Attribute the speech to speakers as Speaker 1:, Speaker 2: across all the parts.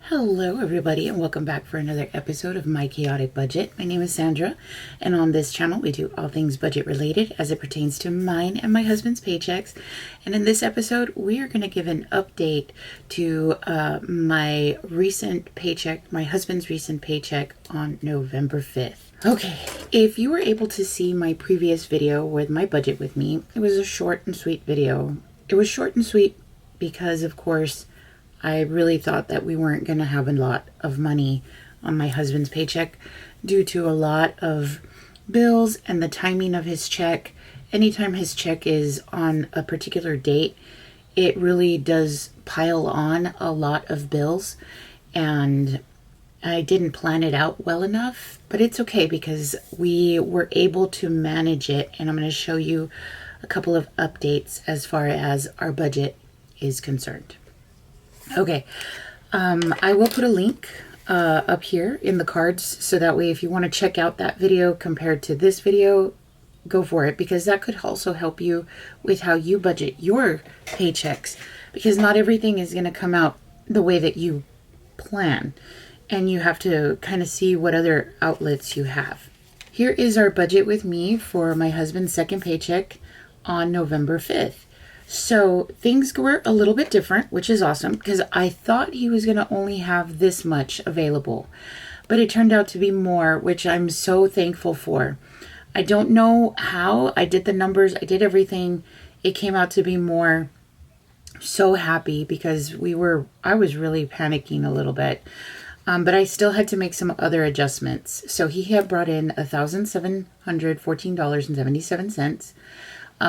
Speaker 1: Hello, everybody, and welcome back for another episode of My Chaotic Budget. My name is Sandra, and on this channel, we do all things budget related as it pertains to mine and my husband's paychecks. And in this episode, we are going to give an update to my recent paycheck, my husband's recent paycheck on November 5th. Okay, if you were able to see my previous video with my budget with me, it was a short and sweet video. It was short and sweet because, of course, I really thought that we weren't going to have a lot of money on my husband's paycheck due to a lot of bills and the timing of his check. Anytime his check is on a particular date, it really does pile on a lot of bills, and I didn't plan it out well enough, but it's okay because we were able to manage it, and I'm going to show you a couple of updates as far as our budget is concerned. Okay, I will put a link up here in the cards so that way if you want to check out that video compared to this video, go for it, because that could also help you with how you budget your paychecks, because not everything is going to come out the way that you plan, and you have to kind of see what other outlets you have. Here is our budget with me for my husband's second paycheck on November 5th. So things were a little bit different, which is awesome because I thought he was going to only have this much available, but it turned out to be more, which I'm so thankful for. I don't know how I did the numbers. I did everything. It came out to be more. So happy because I was really panicking a little bit, but I still had to make some other adjustments. So he had brought in $1,714.77.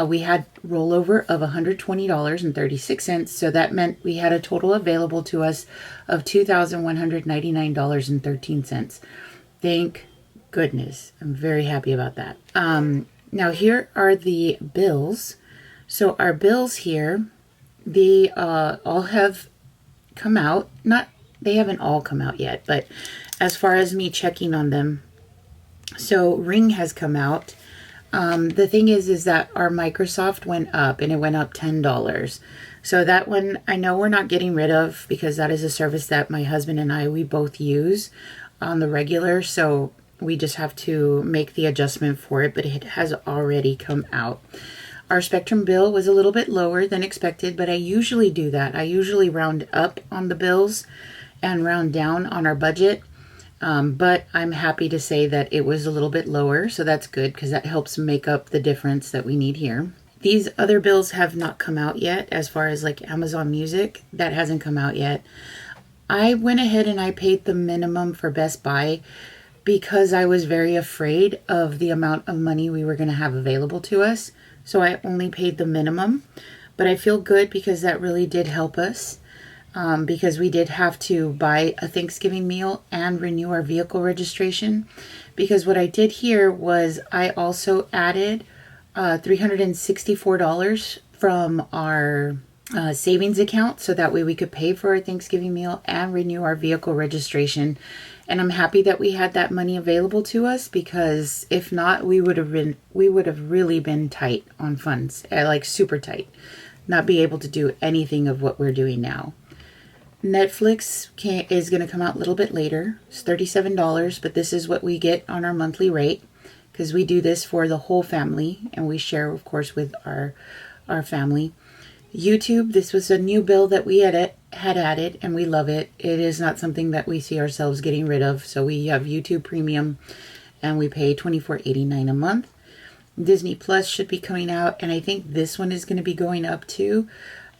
Speaker 1: We had rollover of $120.36, so that meant we had a total available to us of $2,199.13. Thank goodness. I'm very happy about that. Now here are the bills. So our bills here, they all have come out. They haven't all come out yet, but as far as me checking on them, so Ring has come out. The thing is that our Microsoft went up, and it went up $10. So that one I know we're not getting rid of because that is a service that my husband and we both use on the regular. So we just have to make the adjustment for it, but it has already come out. Our Spectrum bill was a little bit lower than expected, but I usually do that. I usually round up on the bills and round down on our budget. But I'm happy to say that it was a little bit lower, so that's good because that helps make up the difference that we need here. These other bills have not come out yet, as far as like Amazon Music. That hasn't come out yet. I went ahead and I paid the minimum for Best Buy because I was very afraid of the amount of money we were going to have available to us. So I only paid the minimum, but I feel good because that really did help us. Because we did have to buy a Thanksgiving meal and renew our vehicle registration. Because what I did here was I also added $364 from our savings account, so that way we could pay for our Thanksgiving meal and renew our vehicle registration. And I'm happy that we had that money available to us, because if not, we would have really been tight on funds, like super tight, not be able to do anything of what we're doing now. Netflix is going to come out a little bit later. It's $37, but this is what we get on our monthly rate because we do this for the whole family, and we share, of course, with our family. YouTube, this was a new bill that we had added, and we love it. It is not something that we see ourselves getting rid of. So we have YouTube Premium, and we pay $24.89 a month. Disney Plus should be coming out, and I think this one is going to be going up too,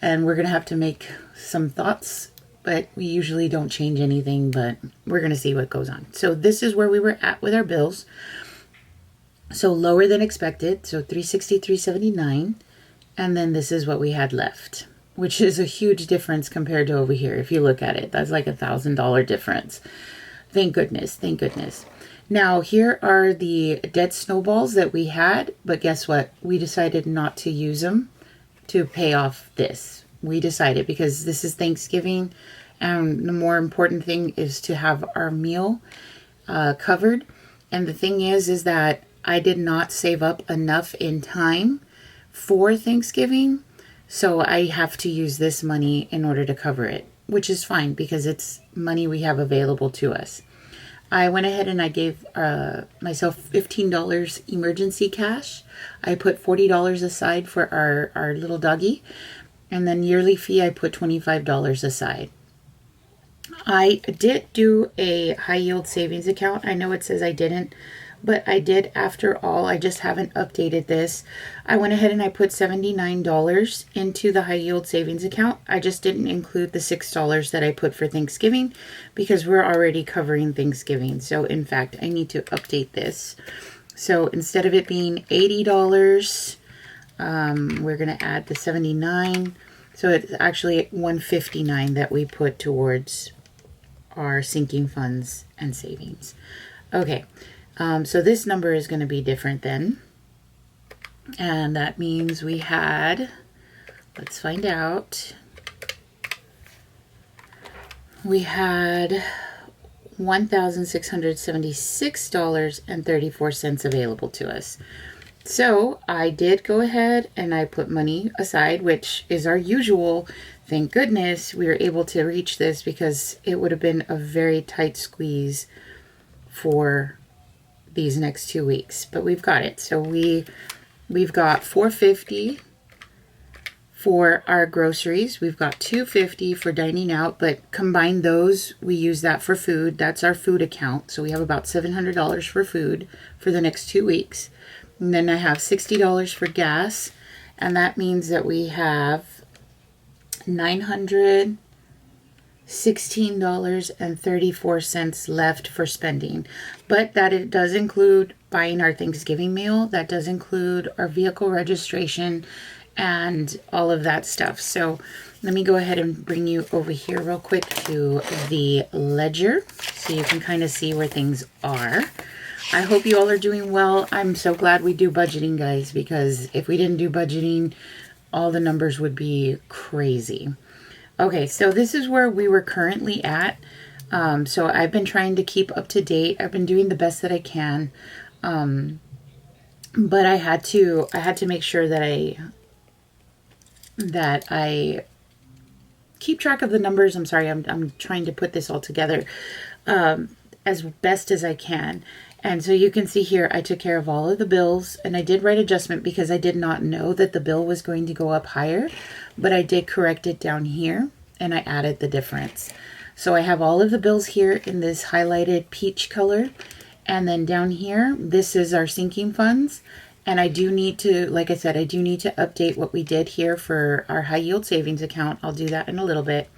Speaker 1: and we're going to have to make some thoughts. But we usually don't change anything, but we're going to see what goes on. So this is where we were at with our bills. So lower than expected. So $363.79. And then this is what we had left, which is a huge difference compared to over here. If you look at it, that's like $1,000 difference. Thank goodness. Thank goodness. Now, here are the debt snowballs that we had. But guess what? We decided not to use them to pay off this. We decided because this is Thanksgiving, and the more important thing is to have our meal covered. And the thing is that I did not save up enough in time for Thanksgiving, so I have to use this money in order to cover it. which is fine because it's money we have available to us. I went ahead and I gave myself $15 emergency cash. I put $40 aside for our little doggy. And then yearly fee, I put $25 aside. I did do a high yield savings account. I know it says I didn't, but I did after all. I just haven't updated this. I went ahead and I put $79 into the high yield savings account. I just didn't include the $6 that I put for Thanksgiving because we're already covering Thanksgiving. So in fact, I need to update this. So instead of it being $80, we're going to add the 79. So it's actually $159 that we put towards our sinking funds and savings. Okay. So this number is going to be different then. And that means we had, let's find out. We had $1,676.34 available to us. So I did go ahead and I put money aside, which is our usual. Thank goodness we were able to reach this because it would have been a very tight squeeze for these next 2 weeks, but we've got it. So we've got $450 for our groceries. We've got $250 for dining out, but combine those, we use that for food. That's our food account. So we have about $700 for food for the next 2 weeks. And then I have $60 for gas, and that means that we have $916.34 left for spending. But that it does include buying our Thanksgiving meal. That does include our vehicle registration and all of that stuff. So let me go ahead and bring you over here real quick to the ledger so you can kind of see where things are. I hope you all are doing well. I'm so glad we do budgeting, guys, because if we didn't do budgeting, all the numbers would be crazy. Okay, so this is where we were currently at. So I've been trying to keep up to date. I've been doing the best that I can. But I had to make sure that I keep track of the numbers. I'm sorry, I'm trying to put this all together as best as I can. And so you can see here, I took care of all of the bills, and I did write adjustment because I did not know that the bill was going to go up higher, but I did correct it down here and I added the difference. So I have all of the bills here in this highlighted peach color. And then down here, this is our sinking funds. And I do need to, like I said, I do need to update what we did here for our high yield savings account. I'll do that in a little bit.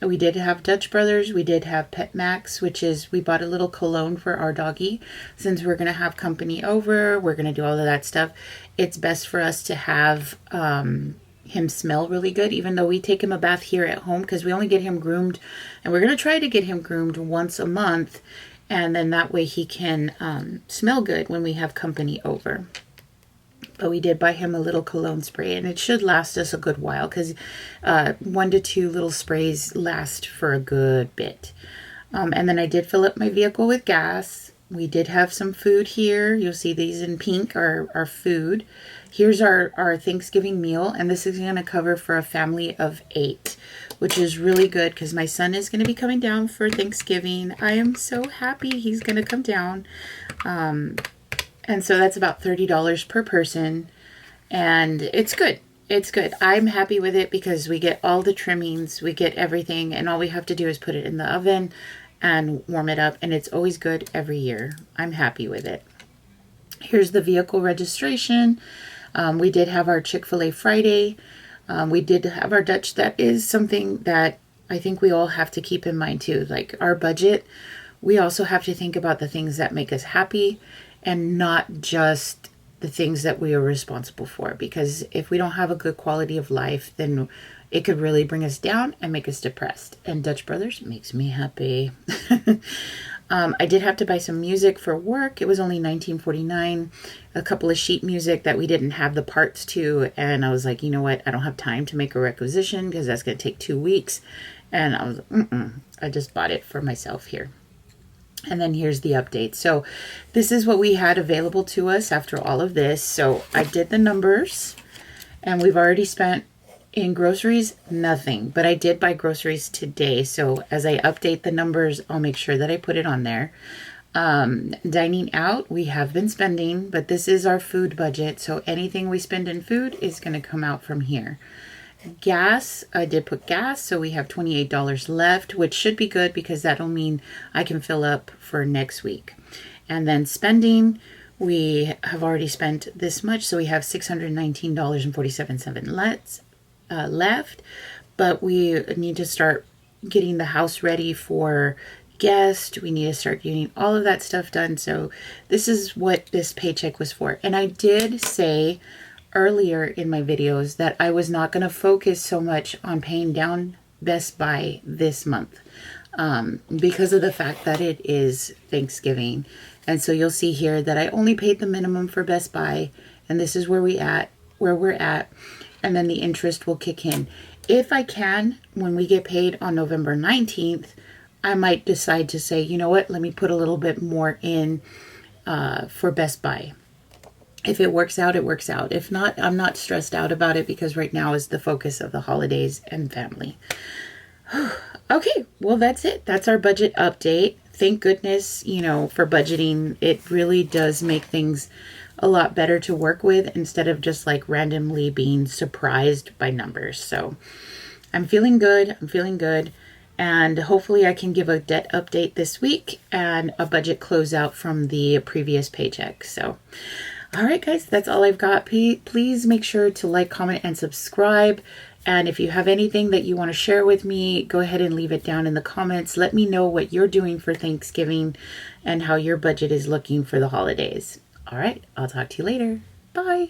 Speaker 1: We did have Dutch Brothers. We did have Pet Max, which is, we bought a little cologne for our doggy. Since we're going to have company over, we're going to do all of that stuff. It's best for us to have him smell really good, even though we take him a bath here at home because we only get him groomed. And we're going to try to get him groomed once a month. And then that way he can smell good when we have company over. But we did buy him a little cologne spray, and it should last us a good while because 1 to 2 little sprays last for a good bit. And then I did fill up my vehicle with gas. We did have some food here. You'll see these in pink are our food. Here's our Thanksgiving meal, and this is going to cover for a family of 8, which is really good because my son is going to be coming down for Thanksgiving. I am so happy he's going to come down. And so that's about $30 per person, and it's good. It's good. I'm happy with it because we get all the trimmings, we get everything, and all we have to do is put it in the oven and warm it up, and it's always good every year. I'm happy with it. Here's the vehicle registration. We did have our Chick-fil-A Friday. We did have our Dutch. That is something that I think we all have to keep in mind too. Like our budget, we also have to think about the things that make us happy and not just the things that we are responsible for. Because if we don't have a good quality of life, then it could really bring us down and make us depressed. And Dutch Brothers makes me happy. I did have to buy some music for work. It was only $19.49. A couple of sheet music that we didn't have the parts to. And I was like, you know what? I don't have time to make a requisition because that's going to take 2 weeks. And I was I just bought it for myself here. And then here's the update. So this is what we had available to us after all of this. So I did the numbers, and we've already spent In groceries, nothing, but I did buy groceries today. So as I update the numbers, I'll make sure that I put it on there. Dining out, we have been spending, but this is our food budget. So anything we spend in food is going to come out from here. Gas, I did put gas, so we have $28 left, which should be good because that'll mean I can fill up for next week. And then spending, we have already spent this much, so we have $619.47 left, but we need to start getting the house ready for guests. We need to start getting all of that stuff done. So this is what this paycheck was for. And I did say earlier in my videos that I was not going to focus so much on paying down Best Buy this month because of the fact that it is Thanksgiving. And so you'll see here that I only paid the minimum for Best Buy, and this is where we're at, and then the interest will kick in. If I can, when we get paid on November 19th, I might decide to say, you know what, let me put a little bit more in for Best Buy. If it works out, it works out. If not, I'm not stressed out about it because right now is the focus of the holidays and family. Okay, well, that's it. That's our budget update. Thank goodness, for budgeting. It really does make things a lot better to work with instead of just like randomly being surprised by numbers. So I'm feeling good. And hopefully I can give a debt update this week and a budget closeout from the previous paycheck. So all right, guys, that's all I've got. Please make sure to like, comment, and subscribe. And if you have anything that you want to share with me, go ahead and leave it down in the comments. Let me know what you're doing for Thanksgiving and how your budget is looking for the holidays. All right, I'll talk to you later. Bye.